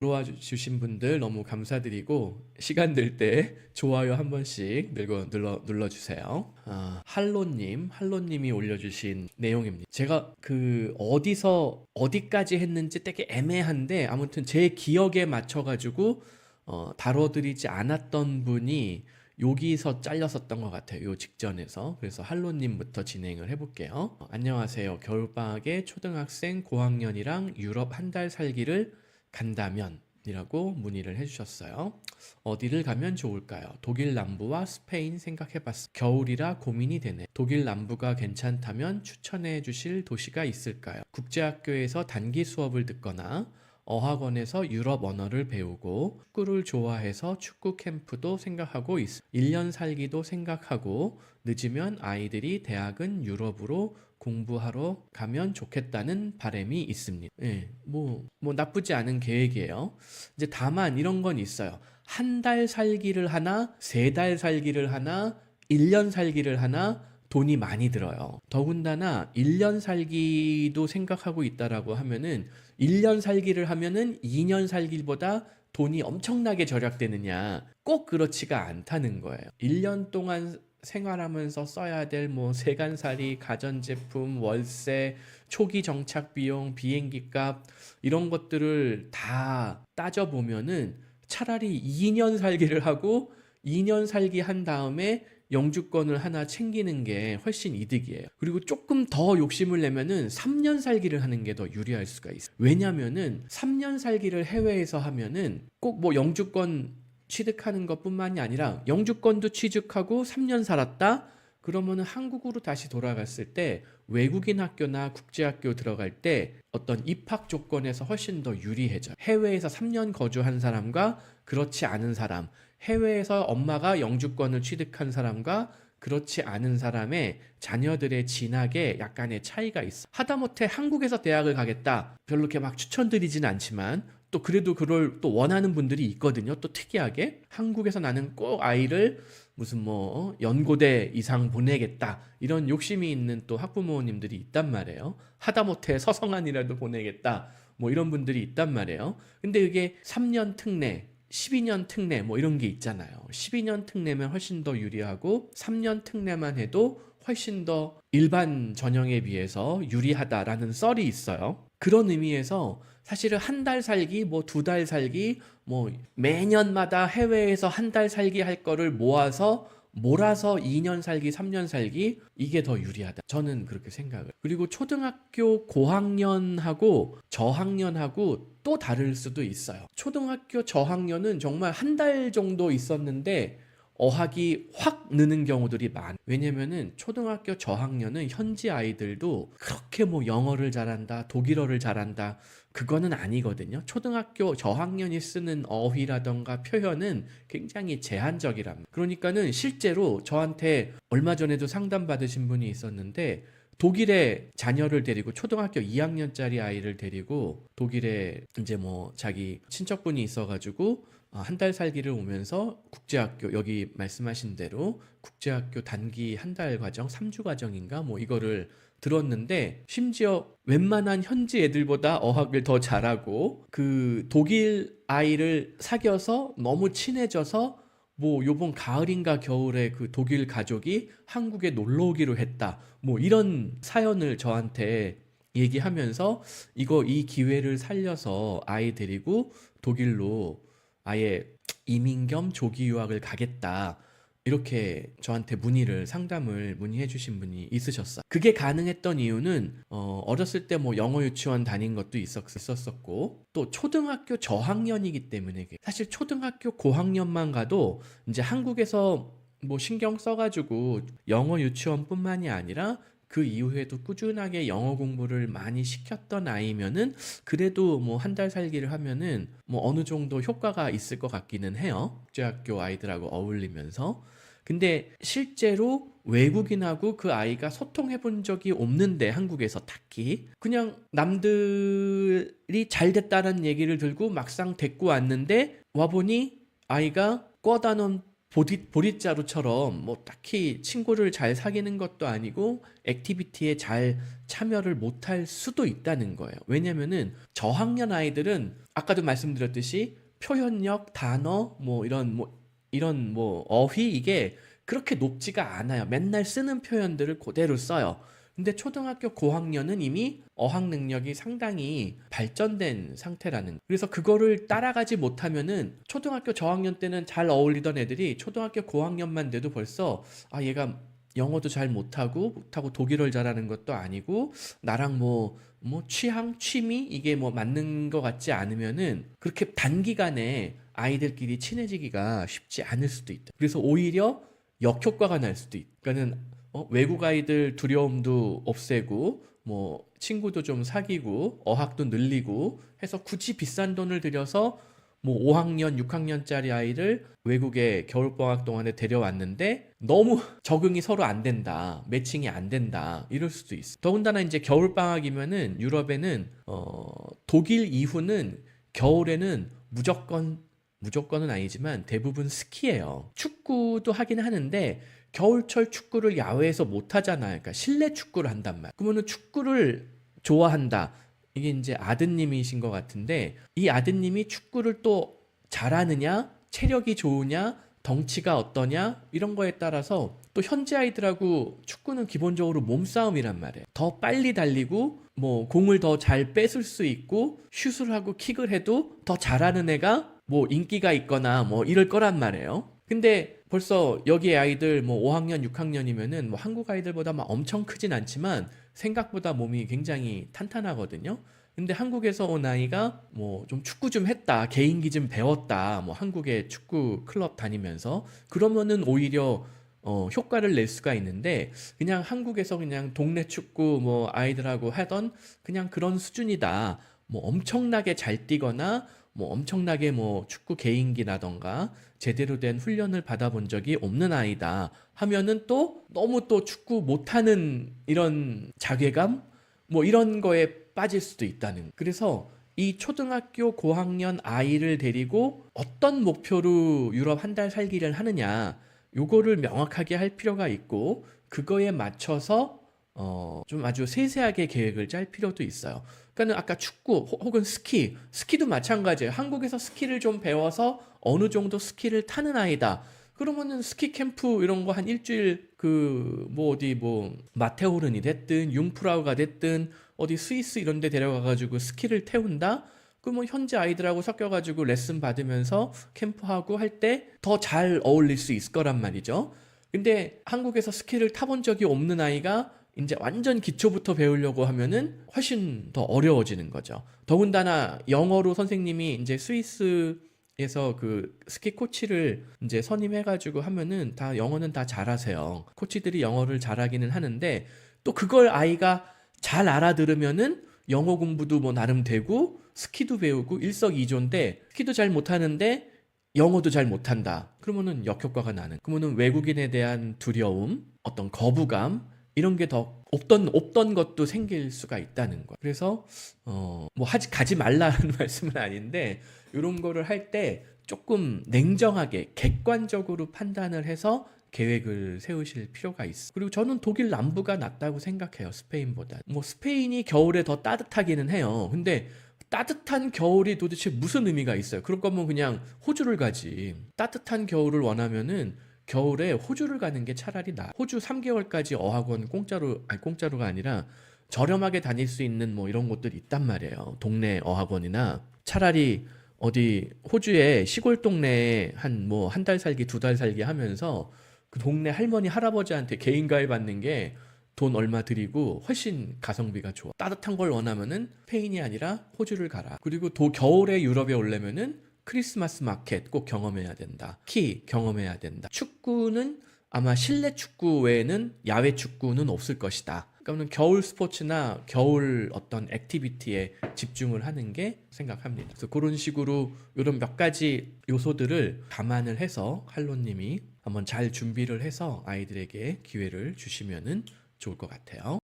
들어와 주신 분들 너무 감사드리고 시간 될 때 좋아요 한 번씩 눌러주세요. 할로님이 올려주신 내용입니다. 제가 그 어디서 어디까지 했는지 되게 애매한데 아무튼 제 기억에 맞춰가지고 다뤄드리지 않았던 분이 여기서 잘렸었던 것 같아요. 요 직전에서. 그래서 할로님부터 진행을 해볼게요. 안녕하세요. 겨울방학에 초등학생 고학년이랑 유럽 한 달 살기를 간다면 이라고 문의를 해주셨어요. 어디를 가면 좋을까요? 독일 남부와 스페인 생각해봤어. 겨울이라 고민이 되네. 독일 남부가 괜찮다면 추천해 주실 도시가 있을까요? 국제학교에서 단기 수업을 듣거나 어학원에서 유럽 언어를 배우고 축구를 좋아해서 축구 캠프도 생각하고 있어. 1년 살기도 생각하고 늦으면 아이들이 대학은 유럽으로 공부하러 가면 좋겠다는 바람이 있습니다. 예, 뭐 나쁘지 않은 계획이에요. 이제 다만 이런 건 있어요. 한 달 살기를 하나, 3달 살기를 하나, 1년 살기를 하나, 돈이 많이 들어요. 더군다나 1년 살기도 생각하고 있다라고 하면은 1년 살기를 하면은 2년 살기보다 돈이 엄청나게 절약되느냐? 꼭 그렇지가 않다는 거예요. 1년 동안 생활하면서 써야 될 뭐 세간살이, 가전제품, 월세, 초기 정착 비용, 비행기 값 이런 것들을 다 따져보면은 차라리 2년 살기를 하고 2년 살기 한 다음에 영주권을 하나 챙기는 게 훨씬 이득이에요. 그리고 조금 더 욕심을 내면은 3년 살기를 하는 게 더 유리할 수가 있어요. 왜냐면은 3년 살기를 해외에서 하면은 꼭 뭐 영주권 취득하는 것뿐만이 아니라 영주권도 취득하고 3년 살았다? 그러면은 한국으로 다시 돌아갔을 때 외국인 학교나 국제학교 들어갈 때 어떤 입학 조건에서 훨씬 더 유리해져요. 해외에서 3년 거주한 사람과 그렇지 않은 사람, 해외에서 엄마가 영주권을 취득한 사람과 그렇지 않은 사람의 자녀들의 진학에 약간의 차이가 있어. 하다못해 한국에서 대학을 가겠다. 별로 이렇게 막 추천드리진 않지만 또 그래도 그걸 또 원하는 분들이 있거든요. 또 특이하게 한국에서 나는 꼭 아이를 무슨 뭐 연고대 이상 보내겠다 이런 욕심이 있는 또 학부모님들이 있단 말이에요. 하다못해 서성한이라도 보내겠다 뭐 이런 분들이 있단 말이에요. 근데 이게 3년 특례 12년 특례 뭐 이런 게 있잖아요. 12년 특례면 훨씬 더 유리하고 3년 특례만 해도 훨씬 더 일반 전형에 비해서 유리하다라는 썰이 있어요. 그런 의미에서 사실은 한 달 살기, 뭐 2달 살기, 뭐 매년마다 해외에서 한 달 살기 할 거를 몰아서 2년 살기, 3년 살기 이게 더 유리하다. 저는 그렇게 생각을. 그리고 초등학교 고학년하고 저학년하고 또 다를 수도 있어요. 초등학교 저학년은 정말 한 달 정도 있었는데 어학이 확 느는 경우들이 많아요. 왜냐면은 초등학교 저학년은 현지 아이들도 그렇게 뭐 영어를 잘한다, 독일어를 잘한다, 그거는 아니거든요. 초등학교 저학년이 쓰는 어휘라던가 표현은 굉장히 제한적이랍니다. 그러니까는 실제로 저한테 얼마 전에도 상담 받으신 분이 있었는데 독일에 자녀를 데리고 초등학교 2학년짜리 아이를 데리고 독일에 이제 뭐 자기 친척분이 있어가지고 한 달 살기를 오면서 국제학교 여기 말씀하신 대로 국제학교 단기 한 달 과정 3주 과정인가 뭐 이거를 들었는데 심지어 웬만한 현지 애들보다 어학을 더 잘하고 그 독일 아이를 사귀어서 너무 친해져서 뭐 요번 가을인가 겨울에 그 독일 가족이 한국에 놀러 오기로 했다. 뭐 이런 사연을 저한테 얘기하면서 이 기회를 살려서 아이 데리고 독일로 아예 이민 겸 조기 유학을 가겠다. 이렇게 저한테 상담을 문의해 주신 분이 있으셨어요. 그게 가능했던 이유는 어렸을 때 뭐 영어 유치원 다닌 것도 있었었고 또 초등학교 저학년이기 때문에 사실 초등학교 고학년만 가도 이제 한국에서 뭐 신경 써가지고 영어 유치원뿐만이 아니라 그 이후에도 꾸준하게 영어 공부를 많이 시켰던 아이면은 그래도 뭐 한 달 살기를 하면은 뭐 어느 정도 효과가 있을 것 같기는 해요. 국제학교 아이들하고 어울리면서. 근데 실제로 외국인하고 그 아이가 소통해 본 적이 없는데 한국에서 딱히 그냥 남들이 잘 됐다는 얘기를 들고 막상 데리고 왔는데 와보니 아이가 꿔다 놓은 보릿자루처럼 뭐 딱히 친구를 잘 사귀는 것도 아니고 액티비티에 잘 참여를 못할 수도 있다는 거예요. 왜냐면은 저학년 아이들은 아까도 말씀드렸듯이 표현력, 단어, 이런 어휘 이게 그렇게 높지가 않아요. 맨날 쓰는 표현들을 그대로 써요. 근데 초등학교 고학년은 이미 어학 능력이 상당히 발전된 상태라는 거예요. 그래서 그거를 따라가지 못하면은 초등학교 저학년 때는 잘 어울리던 애들이 초등학교 고학년만 돼도 벌써 얘가 영어도 잘 못하고 독일어를 잘하는 것도 아니고 나랑 취향, 취미 이게 맞는 것 같지 않으면은 그렇게 단기간에 아이들끼리 친해지기가 쉽지 않을 수도 있다. 그래서 오히려 역효과가 날 수도 있다. 그러니까는 외국 아이들 두려움도 없애고 친구도 좀 사귀고 어학도 늘리고 해서 굳이 비싼 돈을 들여서 5학년, 6학년짜리 아이를 외국에 겨울방학 동안에 데려왔는데 너무 적응이 서로 안 된다. 매칭이 안 된다. 이럴 수도 있어. 더군다나 이제 겨울방학이면은 유럽에는 독일 이후는 겨울에는 무조건은 아니지만 대부분 스키예요. 축구도 하긴 하는데 겨울철 축구를 야외에서 못 하잖아요. 그러니까 실내 축구를 한단 말이에요. 그러면은 축구를 좋아한다. 이게 이제 아드님이신 것 같은데 이 아드님이 축구를 또 잘하느냐, 체력이 좋으냐, 덩치가 어떠냐 이런 거에 따라서 또 현지 아이들하고 축구는 기본적으로 몸싸움이란 말이에요. 더 빨리 달리고 공을 더 잘 뺏을 수 있고 슛을 하고 킥을 해도 더 잘하는 애가 인기가 있거나 이럴 거란 말이에요. 근데 벌써 여기 아이들 5학년, 6학년이면은 한국 아이들보다 엄청 크진 않지만 생각보다 몸이 굉장히 탄탄하거든요. 근데 한국에서 온 아이가 좀 축구 좀 했다, 개인기 좀 배웠다, 한국의 축구 클럽 다니면서 그러면은 오히려 효과를 낼 수가 있는데 그냥 한국에서 그냥 동네 축구 아이들하고 하던 그냥 그런 수준이다. 엄청나게 잘 뛰거나 엄청나게 축구 개인기라던가 제대로 된 훈련을 받아본 적이 없는 아이다 하면은 또 너무 또 축구 못하는 이런 자괴감 이런 거에 빠질 수도 있다는 거예요. 그래서 이 초등학교 고학년 아이를 데리고 어떤 목표로 유럽 한 달 살기를 하느냐 요거를 명확하게 할 필요가 있고 그거에 맞춰서 좀 아주 세세하게 계획을 짤 필요도 있어요. 그러니까 아까 축구 혹은 스키도 마찬가지예요. 한국에서 스키를 좀 배워서 어느 정도 스키를 타는 아이다. 그러면은 스키 캠프 이런 거 한 일주일 어디 마테호른이 됐든 융프라우가 됐든 어디 스위스 이런 데 데려가 가지고 스키를 태운다. 현지 아이들하고 섞여 가지고 레슨 받으면서 캠프하고 할 때 더 잘 어울릴 수 있을 거란 말이죠. 근데 한국에서 스키를 타본 적이 없는 아이가 이제 완전 기초부터 배우려고 하면은 훨씬 더 어려워지는 거죠. 더군다나 영어로 선생님이 이제 스위스에서 그 스키 코치를 이제 선임해가지고 하면은 다 영어는 다 잘하세요. 코치들이 영어를 잘하기는 하는데 또 그걸 아이가 잘 알아들으면은 영어 공부도 나름 되고 스키도 배우고 일석이조인데 스키도 잘 못하는데 영어도 잘 못한다. 그러면은 역효과가 나는. 그러면은 외국인에 대한 두려움, 어떤 거부감 이런 게 더 없던 것도 생길 수가 있다는 거예요. 그래서 가지 말라는 말씀은 아닌데 이런 거를 할 때 조금 냉정하게 객관적으로 판단을 해서 계획을 세우실 필요가 있어. 그리고 저는 독일 남부가 낫다고 생각해요. 스페인보다. 스페인이 겨울에 더 따뜻하기는 해요. 근데 따뜻한 겨울이 도대체 무슨 의미가 있어요? 그럴 거면 그냥 호주를 가지. 따뜻한 겨울을 원하면은 겨울에 호주를 가는 게 차라리 나아. 호주 3개월까지 어학원 공짜로가 아니라 저렴하게 다닐 수 있는 이런 곳들이 있단 말이에요. 동네 어학원이나 차라리 어디 호주의 시골 동네에 한 달 살기, 2달 살기 하면서 그 동네 할머니, 할아버지한테 개인 가입 받는 게 돈 얼마 들이고 훨씬 가성비가 좋아. 따뜻한 걸 원하면은 스페인이 아니라 호주를 가라. 그리고 겨울에 유럽에 오려면은 크리스마스 마켓 꼭 경험해야 된다. 스키 경험해야 된다. 축구는 아마 실내 축구 외에는 야외 축구는 없을 것이다. 그러니까 겨울 스포츠나 겨울 어떤 액티비티에 집중을 하는 게 생각합니다. 그래서 그런 식으로 이런 몇 가지 요소들을 감안을 해서 할로님이 한번 잘 준비를 해서 아이들에게 기회를 주시면은 좋을 것 같아요.